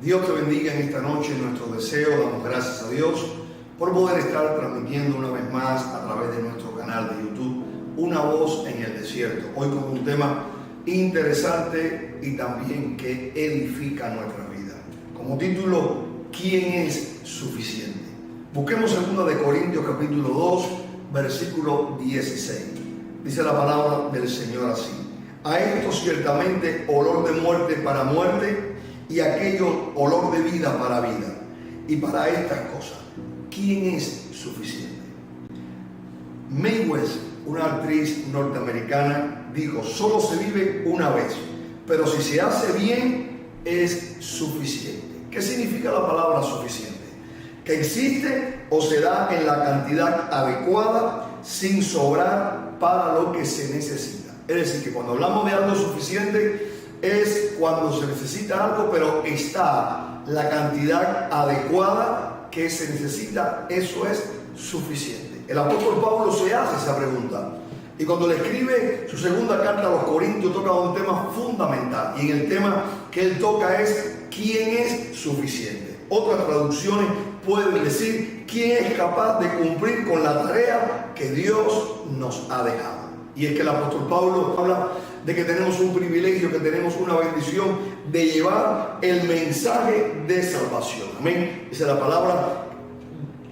Dios te bendiga en esta noche, en nuestro deseo. Damos gracias a Dios por poder estar transmitiendo una vez más a través de nuestro canal de YouTube Una Voz en el Desierto. Hoy con un tema interesante y también que edifica nuestra vida. Como título, ¿quién es suficiente? Busquemos 2 Corintios capítulo 2, versículo 16. Dice la palabra del Señor así: a esto ciertamente olor de muerte para muerte, y aquello olor de vida para vida. Y para estas cosas, ¿quién es suficiente? Mae West, una actriz norteamericana, dijo: solo se vive una vez, pero si se hace bien, es suficiente. ¿Qué significa la palabra suficiente? Que existe o se da en la cantidad adecuada, sin sobrar para lo que se necesita. Es decir, que cuando hablamos de algo suficiente, es cuando se necesita algo, pero está la cantidad adecuada que se necesita. Eso es suficiente. El apóstol Pablo se hace esa pregunta, y cuando le escribe su segunda carta a los Corintios toca un tema fundamental, y en el tema que él toca es ¿quién es suficiente? Otras traducciones pueden decir ¿quién es capaz de cumplir con la tarea que Dios nos ha dejado? Y es que el apóstol Pablo habla de que tenemos un privilegio, que tenemos una bendición de llevar el mensaje de salvación. Amén. Dice la palabra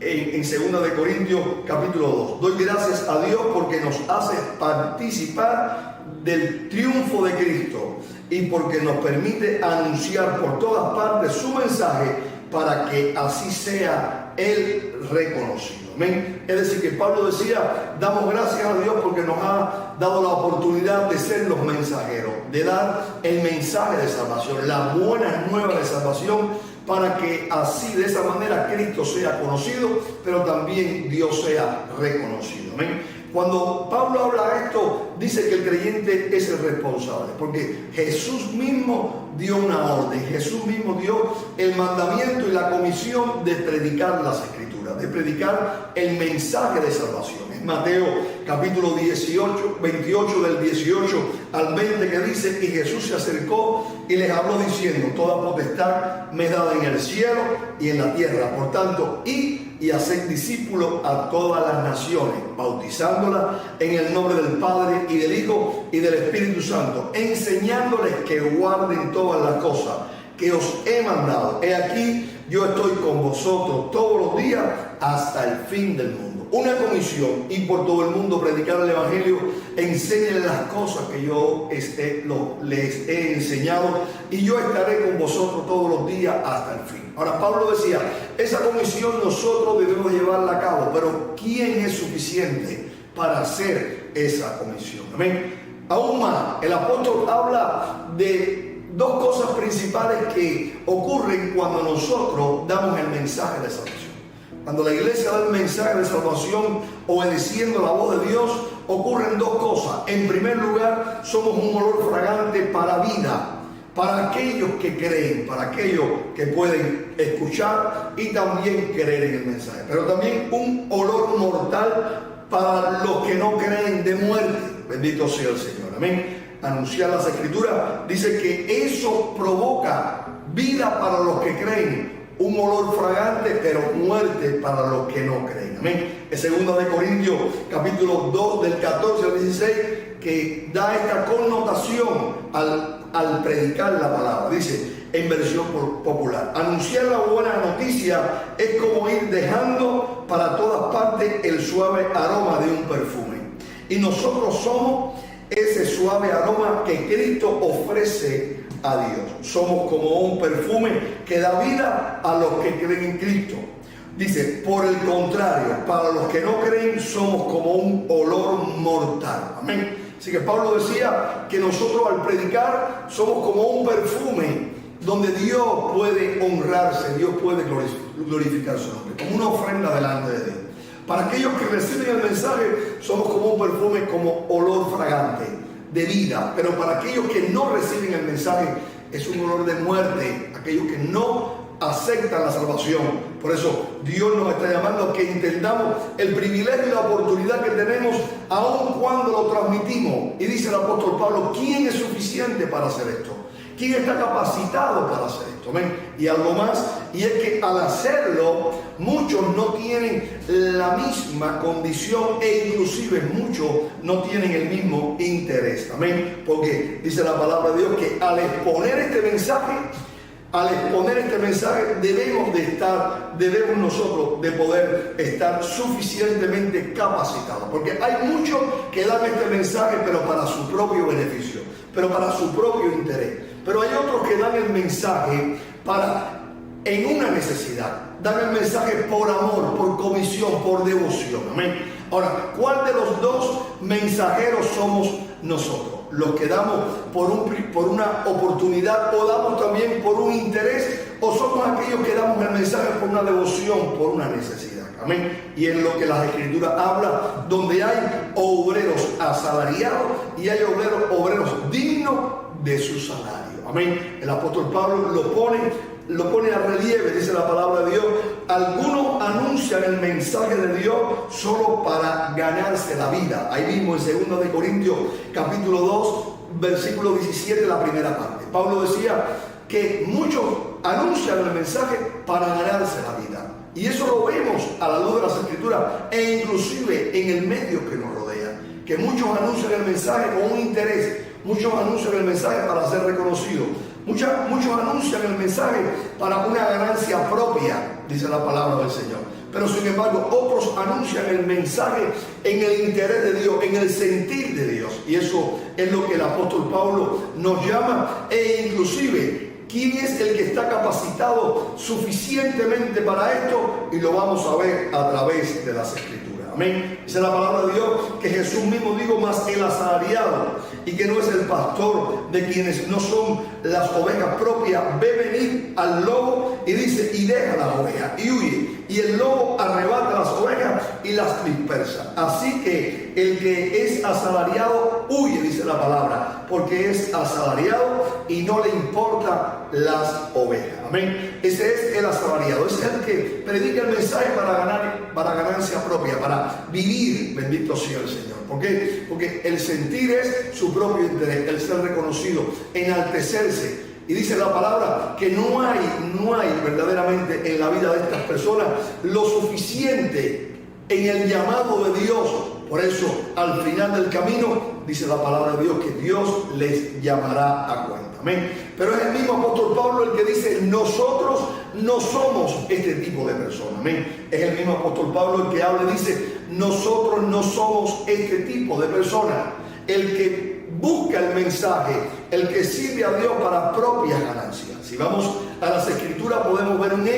en 2 Corintios capítulo 2. Doy gracias a Dios porque nos hace participar del triunfo de Cristo y porque nos permite anunciar por todas partes su mensaje para que así sea Él reconocido. Amén. Es decir, que Pablo decía: damos gracias a Dios porque nos ha dado la oportunidad de ser los mensajeros, de dar el mensaje de salvación, la buena nueva de salvación, para que así, de esa manera, Cristo sea conocido, pero también Dios sea reconocido. Amén. Cuando Pablo habla esto, dice que el creyente es el responsable, porque Jesús mismo dio una orden, Jesús mismo dio el mandamiento y la comisión de predicar las Escrituras, de predicar el mensaje de salvación. En Mateo capítulo 28 del 18 al 20, que dice: y Jesús se acercó y les habló diciendo: toda potestad me es dada en el cielo y en la tierra, por tanto, id y haced discípulos a todas las naciones, bautizándolas en el nombre del Padre y del Hijo y del Espíritu Santo, enseñándoles que guarden todas las cosas que os he mandado. He aquí, yo estoy con vosotros todos los días hasta el fin del mundo. Una comisión: y por todo el mundo predicar el Evangelio, enséñenles las cosas que yo les he enseñado, y yo estaré con vosotros todos los días hasta el fin. Ahora, Pablo decía, esa comisión nosotros debemos llevarla a cabo, pero ¿quién es suficiente para hacer esa comisión? Amén. Aún más, el apóstol habla de dos cosas principales que ocurren cuando nosotros damos el mensaje de salvación. Cuando la iglesia da el mensaje de salvación, obedeciendo la voz de Dios, ocurren dos cosas. En primer lugar, somos un olor fragante para vida, para aquellos que creen, para aquellos que pueden escuchar y también creer en el mensaje. Pero también un olor mortal para los que no creen, de muerte. Bendito sea el Señor. Amén. Anunciar las Escrituras dice que eso provoca vida para los que creen, un olor fragante, pero muerte para los que no creen. Amén. En 2 Corintios capítulo 2 del 14 al 16, que da esta connotación al predicar la palabra. Dice en versión popular: anunciar la buena noticia es como ir dejando para todas partes el suave aroma de un perfume. Y nosotros somos ese suave aroma que Cristo ofrece a Dios. Somos como un perfume que da vida a los que creen en Cristo. Dice: por el contrario, para los que no creen somos como un olor mortal. Amén. Así que Pablo decía que nosotros al predicar somos como un perfume donde Dios puede honrarse, Dios puede glorificar su nombre, como una ofrenda delante de Dios. Para aquellos que reciben el mensaje somos como un perfume, como olor fragante de vida, pero para aquellos que no reciben el mensaje es un olor de muerte. Aquellos que no aceptan la salvación. Por eso Dios nos está llamando a que entendamos el privilegio y la oportunidad que tenemos aun cuando lo transmitimos. Y dice el apóstol Pablo, ¿quién es suficiente para hacer esto? ¿Quién está capacitado para hacer esto? ¿Ven? Y algo más, y es que al hacerlo, muchos no tienen la misma condición e inclusive muchos no tienen el mismo interés. Amén. Porque dice la palabra de Dios que al exponer este mensaje debemos nosotros de poder estar suficientemente capacitados. Porque hay muchos que dan este mensaje pero para su propio beneficio, pero para su propio interés. Pero hay otros que dan el mensaje en una necesidad. Dan el mensaje por amor, por comisión, por devoción. Amén. Ahora, ¿cuál de los dos mensajeros somos nosotros? ¿Los que damos por una oportunidad o damos también por un interés? ¿O somos aquellos que damos el mensaje por una devoción, por una necesidad? Amén. Y en lo que las Escrituras habla, donde hay obreros asalariados y hay obreros dignos de su salario. Amén. El apóstol Pablo lo pone a relieve, dice la palabra de Dios. Algunos anuncian el mensaje de Dios solo para ganarse la vida. Ahí mismo en 2 de Corintios capítulo 2 versículo 17, la primera parte. Pablo decía que muchos anuncian el mensaje para ganarse la vida. Y eso lo vemos a la luz de las Escrituras e inclusive en el medio que nos rodea. Que muchos anuncian el mensaje con un interés. Muchos anuncian el mensaje para ser reconocidos. Muchos anuncian el mensaje para una ganancia propia, dice la palabra del Señor. Pero sin embargo, otros anuncian el mensaje en el interés de Dios, en el sentir de Dios. Y eso es lo que el apóstol Pablo nos llama. E inclusive, ¿quién es el que está capacitado suficientemente para esto? Y lo vamos a ver a través de las Escrituras. Amén. Dice la palabra de Dios que Jesús mismo dijo, más el asalariado, y que no es el pastor de quienes no son las ovejas propias, ve venir al lobo y dice, y deja las ovejas y huye, y el lobo arrebata las ovejas y las dispersa. Así que el que es asalariado huye, dice la palabra, porque es asalariado y no le importan las ovejas. Amén. Ese es el asalariado, ese es el que predica el mensaje para ganancia propia, para vivir. Bendito sea el Señor. ¿Por qué? Porque el sentir es su propio interés, el ser reconocido, enaltecerse. Y dice la palabra que no hay verdaderamente en la vida de estas personas lo suficiente en el llamado de Dios. Por eso, al final del camino, dice la palabra de Dios que Dios les llamará a cuenta. Amén. Pero es el mismo apóstol Pablo el que dice, nosotros no somos este tipo de personas. Amén. Es el mismo apóstol Pablo el que habla y dice, nosotros no somos este tipo de personas. El que busca el mensaje, el que sirve a Dios para propias ganancias. Si vamos a las Escrituras podemos ver un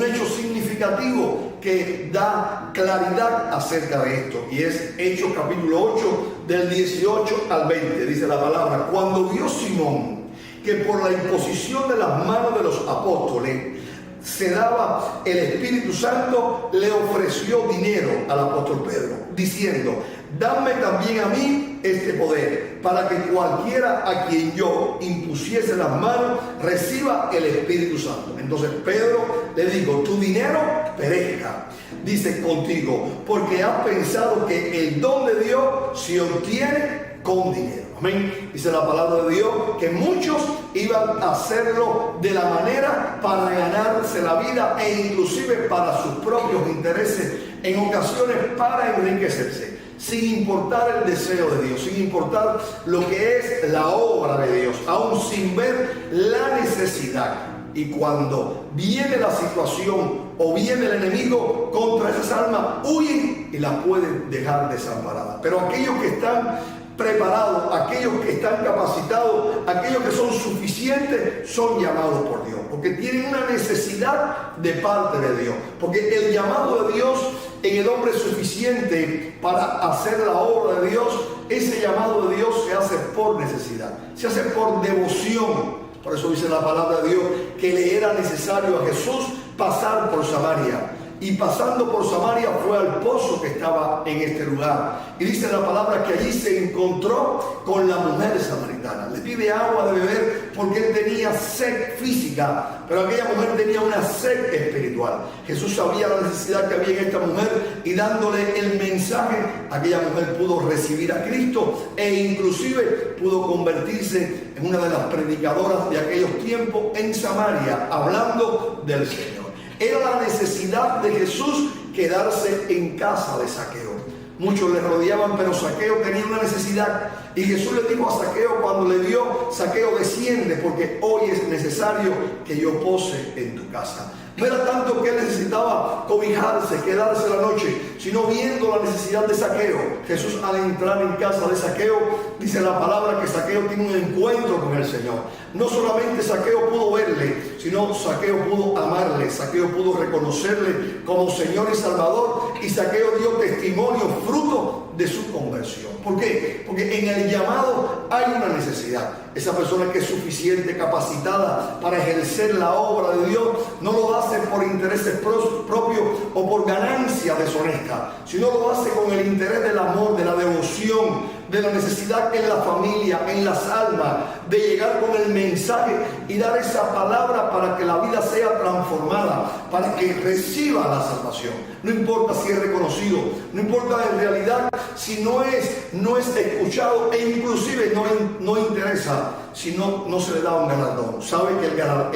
hecho significativo que da claridad acerca de esto, y es Hechos capítulo 8 del 18 al 20. Dice la palabra, cuando vio Simón que por la imposición de las manos de los apóstoles se daba el Espíritu Santo, le ofreció dinero al apóstol Pedro, diciendo, dame también a mí este poder, para que cualquiera a quien yo impusiese las manos reciba el Espíritu Santo. Entonces Pedro le dijo, tu dinero perezca, dice, contigo, porque has pensado que el don de Dios se obtiene con dinero. Amén. Dice la palabra de Dios que muchos iban a hacerlo de la manera para ganarse la vida e inclusive para sus propios intereses, en ocasiones para enriquecerse, sin importar el deseo de Dios, sin importar lo que es la obra de Dios, aún sin ver la necesidad. Y cuando viene la situación o viene el enemigo contra esas almas, huyen y las pueden dejar desamparadas. Pero aquellos que están preparados, aquellos que están capacitados, aquellos que son suficientes, son llamados por Dios, porque tienen una necesidad de parte de Dios, porque el llamado de Dios en el hombre suficiente para hacer la obra de Dios, ese llamado de Dios se hace por necesidad, se hace por devoción. Por eso dice la palabra de Dios que le era necesario a Jesús pasar por Samaria. y pasando por Samaria fue al pozo que estaba en este lugar. Y dice la palabra que allí se encontró con la mujer samaritana. Le pide agua de beber porque él tenía sed física, pero aquella mujer tenía una sed espiritual. Jesús sabía la necesidad que había en esta mujer y dándole el mensaje, aquella mujer pudo recibir a Cristo e inclusive pudo convertirse en una de las predicadoras de aquellos tiempos en Samaria, hablando del Señor. Era la necesidad de Jesús quedarse en casa de Zaqueo. Muchos le rodeaban, pero Zaqueo tenía una necesidad. Y Jesús le dijo a Zaqueo cuando le vio: Zaqueo, desciende, porque hoy es necesario que yo pose en tu casa. No era tanto que él necesitaba cobijarse, quedarse la noche, sino viendo la necesidad de Zaqueo. Jesús, al entrar en casa de Zaqueo, dice la palabra que Zaqueo tiene un encuentro con el Señor. No solamente Zaqueo pudo verle, sino Zaqueo pudo amarle, Zaqueo pudo reconocerle como Señor y Salvador, y Zaqueo dio testimonio, fruto de su conversión. ¿Por qué? Porque en el llamado hay una necesidad. Esa persona que es suficiente, capacitada para ejercer la obra de Dios, no lo hace por intereses propios o por ganancia deshonesta, sino lo hace con el interés del amor, de la devoción, de la necesidad en la familia, en las almas, de llegar con el mensaje y dar esa palabra para que la vida sea transformada, para que reciba la salvación. No importa si es reconocido, no importa en realidad si no es escuchado, e inclusive no interesa si no se le da un galardón. Sabe que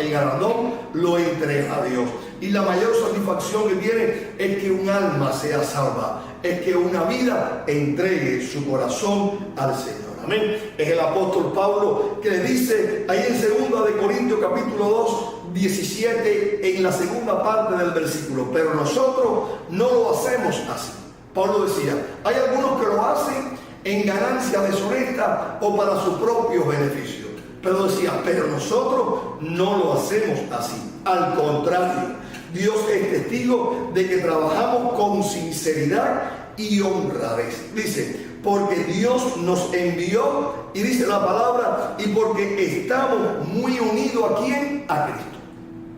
el galardón lo entrega a Dios. Y la mayor satisfacción que tiene es que un alma sea salva, es que una vida entregue su corazón al Señor. Amén. Es el apóstol Pablo que le dice ahí en 2 Corintios capítulo 2, 17, en la segunda parte del versículo: pero nosotros no lo hacemos así. Pablo decía, hay algunos que lo hacen en ganancia deshonesta o para su propio beneficio. Pero decía, pero nosotros no lo hacemos así. Al contrario, Dios es testigo de que trabajamos con sinceridad y honradez. Dice, porque Dios nos envió, y dice la palabra, y porque estamos muy unidos ¿a quién? A Cristo.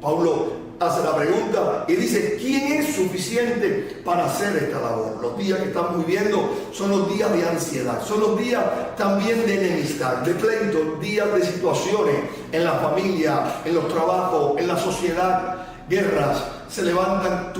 Pablo hace la pregunta y dice, ¿quién es suficiente para hacer esta labor? Los días que estamos viviendo son los días de ansiedad, son los días también de enemistad, de pleito, días de situaciones en la familia, en los trabajos, en la sociedad, guerras. Se levantan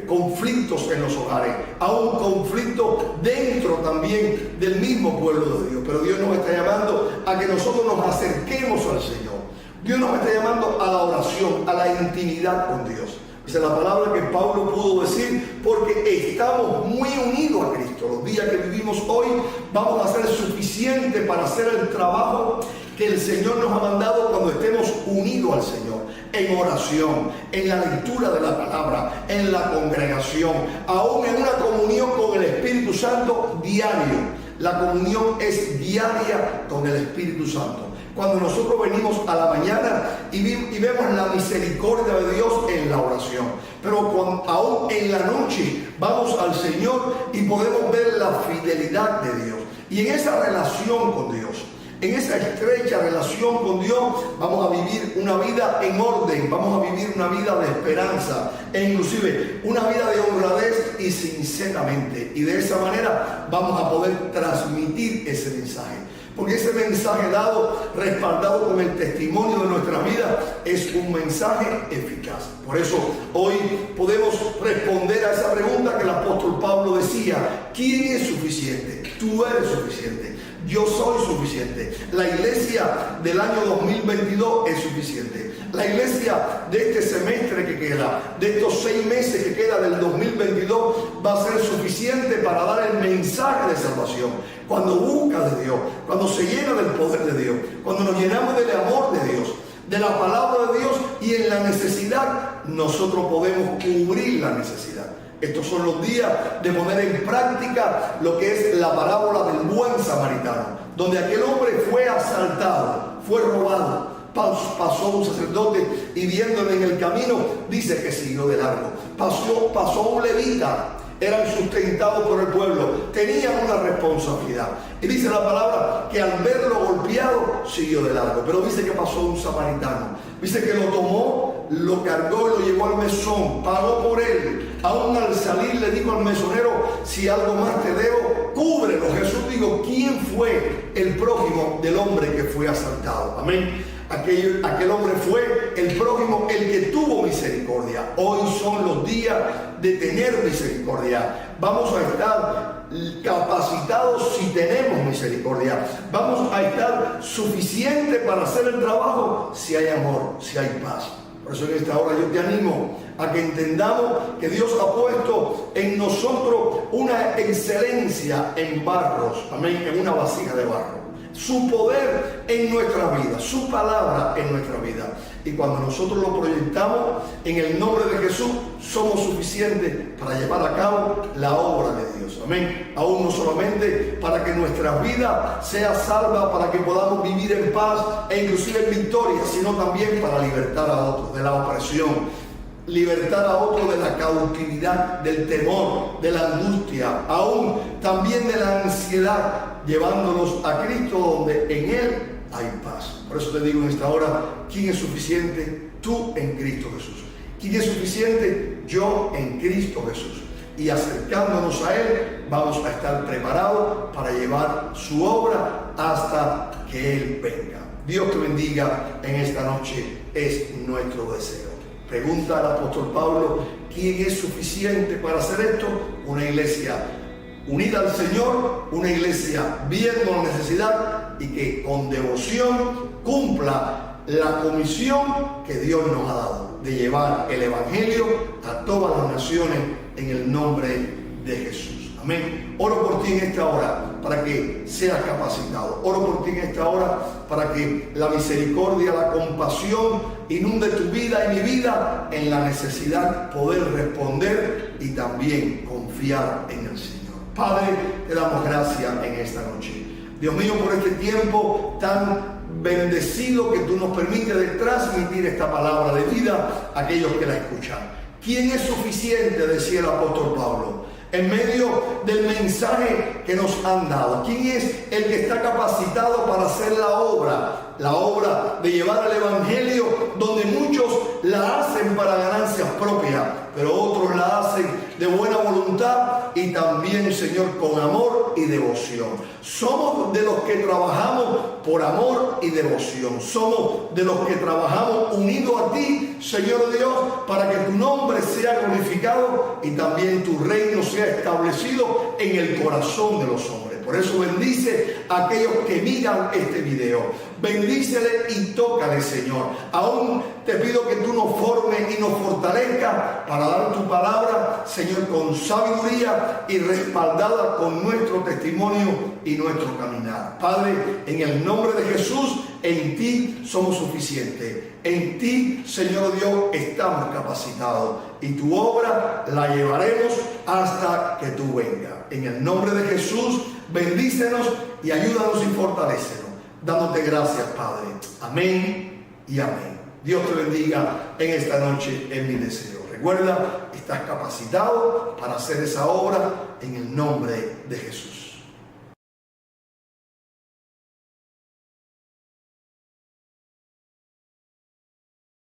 conflictos en los hogares, aún conflictos dentro también del mismo pueblo de Dios. Pero Dios nos está llamando a que nosotros nos acerquemos al Señor. Dios nos está llamando a la oración, a la intimidad con Dios. Dice la palabra que Pablo pudo decir, porque estamos muy unidos a Cristo. Los días que vivimos hoy vamos a ser suficientes para hacer el trabajo que el Señor nos ha mandado cuando estemos unidos al Señor, en oración, en la lectura de la palabra, en la congregación, aún en una comunión con el Espíritu Santo diario. La comunión es diaria con el Espíritu Santo. Cuando nosotros venimos a la mañana y vemos la misericordia de Dios en la oración, pero aún en la noche vamos al Señor y podemos ver la fidelidad de Dios. Y en esa relación con Dios, en esa estrecha relación con Dios, vamos a vivir una vida en orden, vamos a vivir una vida de esperanza e inclusive una vida de honradez y sinceramente. Y de esa manera vamos a poder transmitir ese mensaje. Porque ese mensaje dado, respaldado con el testimonio de nuestra vida, es un mensaje eficaz. Por eso hoy podemos responder a esa pregunta que el apóstol Pablo decía, ¿quién es suficiente? Tú eres suficiente. Yo soy suficiente. La iglesia del año 2022 es suficiente. La iglesia de este semestre que queda, de estos 6 meses que queda del 2022, va a ser suficiente para dar el mensaje de salvación. Cuando busca de Dios, cuando se llena del poder de Dios, cuando nos llenamos del amor de Dios, de la palabra de Dios, y en la necesidad, nosotros podemos cubrir la necesidad. Estos son los días de poner en práctica lo que es la parábola del buen samaritano, donde aquel hombre fue asaltado, fue robado. Pasó un sacerdote y viéndole en el camino, dice que siguió de largo. Pasó un levita eran sustentados por el pueblo, tenían una responsabilidad. Y dice la palabra que al verlo golpeado siguió de largo. Pero dice que pasó un samaritano, dice que lo tomó, lo cargó y lo llevó al mesón, pagó por él. Aún al salir le dijo al mesonero: si algo más te debo, cúbrelo. Jesús dijo: ¿quién fue el prójimo del hombre que fue asaltado? Amén. Aquel hombre fue el prójimo, el que tuvo misericordia. Hoy son los días de tener misericordia. Vamos a estar capacitados si tenemos misericordia. Vamos a estar suficientes para hacer el trabajo si hay amor, si hay paz. Por eso en esta hora yo te animo a que entendamos que Dios ha puesto en nosotros una excelencia en barros, amén, en una vasija de barro. Su poder en nuestra vida, su palabra en nuestra vida. Y cuando nosotros lo proyectamos en el nombre de Jesús, somos suficientes para llevar a cabo la obra de Dios. Amén. Aún no solamente para que nuestra vida sea salva, para que podamos vivir en paz e inclusive en victoria, sino también para libertar a otros de la opresión. Libertar a otros de la cautividad, del temor, de la angustia, aún también de la ansiedad, llevándolos a Cristo, donde en Él hay paz. Por eso te digo en esta hora: ¿quién es suficiente? Tú en Cristo Jesús. ¿Quién es suficiente? Yo en Cristo Jesús. Y acercándonos a Él, vamos a estar preparados para llevar su obra hasta que Él venga. Dios te bendiga en esta noche, es nuestro deseo. Pregunta al apóstol Pablo: ¿quién es suficiente para hacer esto? Una iglesia unida al Señor, una iglesia viendo la necesidad y que con devoción cumpla la comisión que Dios nos ha dado de llevar el evangelio a todas las naciones en el nombre de Jesús. Amén. Oro por ti en esta hora para que seas capacitado. Oro por ti en esta hora para que la misericordia, la compasión inunde tu vida y mi vida en la necesidad poder responder y también confiar en el Señor. Padre, te damos gracias en esta noche. Dios mío, por este tiempo tan bendecido que tú nos permites de transmitir esta palabra de vida a aquellos que la escuchan. ¿Quién es suficiente?, decía el apóstol Pablo, en medio del mensaje que nos han dado. ¿Quién es el que está capacitado para hacer la obra de llevar el evangelio, donde muchos la hacen para ganancias propias, pero otros la hacen de buena voluntad y también, Señor, con amor y devoción? Somos de los que trabajamos por amor y devoción. Somos de los que trabajamos unidos a ti, Señor Dios, para que tu nombre sea glorificado y también tu reino sea establecido en el corazón de los hombres. Por eso bendice a aquellos que miran este video. Bendícele y tócale, Señor. Aún te pido que tú nos formes y nos fortalezcas para dar tu palabra, Señor, con sabiduría y respaldada con nuestro testimonio y nuestro caminar. Padre, en el nombre de Jesús, en ti somos suficientes. En ti, Señor Dios, estamos capacitados y tu obra la llevaremos hasta que tú vengas. En el nombre de Jesús, bendícenos y ayúdanos y fortalécenos. Dándote gracias, Padre. Amén y amén. Dios te bendiga en esta noche, en mi deseo. Recuerda, estás capacitado para hacer esa obra en el nombre de Jesús.